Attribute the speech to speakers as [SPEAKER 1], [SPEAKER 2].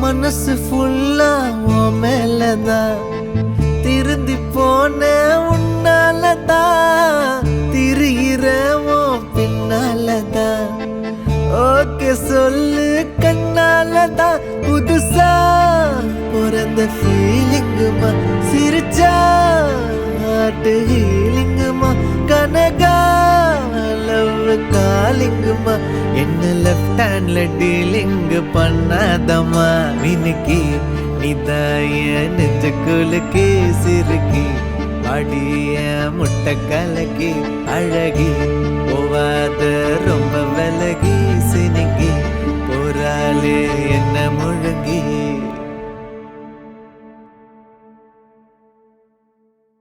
[SPEAKER 1] மனசு ஃபுல்லா உன் மேலதான் திருந்தி போன உன்னாலதான் திரிகிற உன் பின்னாலதான் ஓகே சொல்லு கண்ணாலதான் புதுசா பிறந்த ஃபீலிங்குமா சிரிச்சா ஹார்ட் ஹீலிங்குமா கனகா லவ் காலிங்குமா என்ன லெஃப்ட் ஹேண்ட்ல டீலிங் பண்ணாதம்மா மினுக்கி நிதாய நெஞ்சுக்குலுக்கி சிறுக்கி அடிய முட்டை கலக்கி அழகி போவாத ரொம்ப விலகி சினிக்கி போராளே என்ன